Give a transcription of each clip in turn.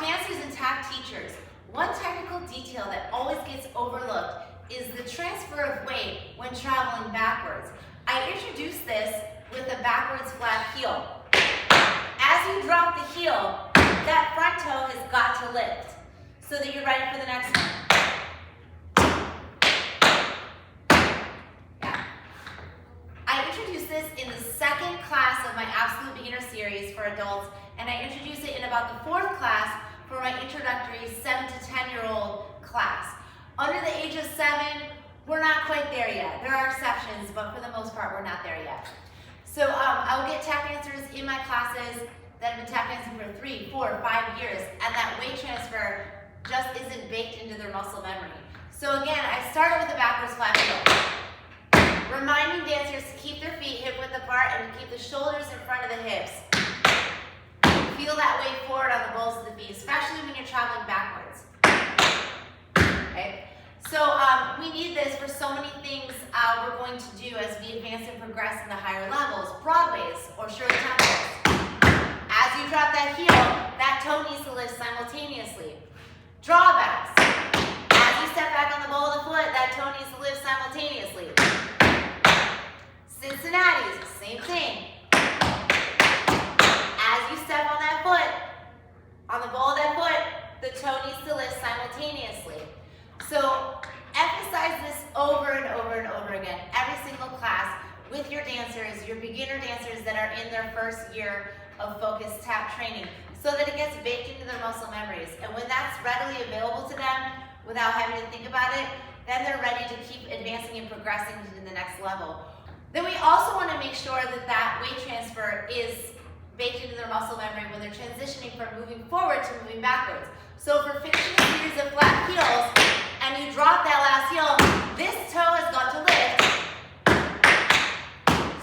dancers and tap teachers, one technical detail that always gets overlooked is the transfer of weight when traveling backwards. I introduce this with a backwards flat heel. As you drop the heel, that front toe has got to lift so that you're ready for the next one. Yeah. I introduced this in the second class of my Absolute Beginner series for adults, and I introduced it in about the fourth class for my introductory 7 to 10-year-old class. Under the age of 7, we're not quite there yet. There are exceptions, but for the most part, we're not there yet. So I will get tap dancers in my classes that have been tap dancing for 3, 4, 5 years, and that weight transfer just isn't baked into their muscle memory. So again, I started with a backwards flat heel, reminding dancers to keep their feet hip width apart and to keep the shoulders in front of the hips. Feel that weight forward on the balls of the feet, especially when you're traveling backwards. Okay? So we need this for so many things we're going to do as we advance and progress in the higher levels, Broadways or Shirley Temples. As you drop that heel, that toe needs to lift simultaneously. Drawbacks. As you step back on the ball of the foot, that toe needs to lift simultaneously. Cincinnati's, same thing. As you step on that foot, on the ball of that foot, the toe needs to lift simultaneously. So emphasize this over and over and over again, every single class with your dancers, your beginner dancers that are in their first year of focused tap training, so that it gets baked into their muscle memories. And when that's readily available to them, without having to think about it, then they're ready to keep advancing and progressing to the next level. Then we also want to make sure that that weight transfer is baked into their muscle memory when they're transitioning from moving forward to moving backwards. So if we're finishing a series of flat heels and you drop that last heel, this toe has got to lift.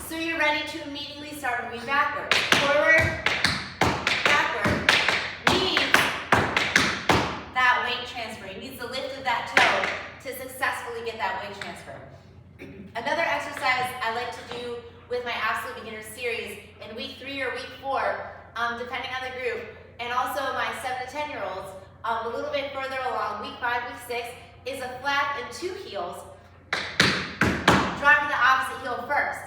So you're ready to immediately start moving backwards. Forward, backward, needs that weight transfer. It needs the lift of that toe to successfully get that weight transfer. Another exercise I like to do with my Absolute Beginner series in week 3 or week 4, depending on the group, and also my 7 to 10-year-olds, a little bit further along, week 5, week 6, is a flat and 2 heels, dropping the opposite heel first.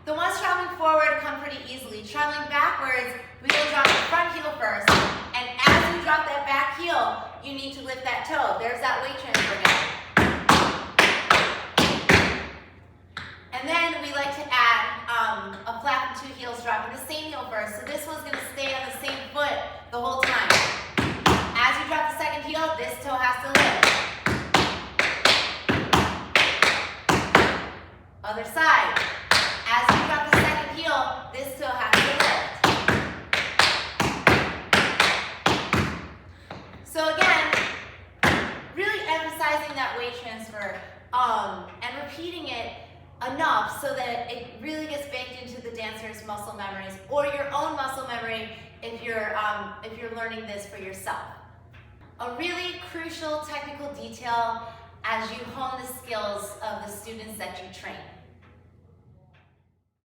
The ones traveling forward come pretty easily. Traveling backwards, we will drop the front heel first, and as you drop that back heel, you need to lift that toe. There's that weight transfer again. And then we like to add a flat and 2 heels, dropping the same heel first. So this one's going to stay on the same foot the whole time. As you drop the second heel, this toe has to lift. Other side. As you drop the second heel, this toe has to lift. So again, really emphasizing that weight transfer and repeating it enough so that it really gets baked into the dancer's muscle memories or your own muscle memory if you're learning this for yourself. A really crucial technical detail as you hone the skills of the students that you train.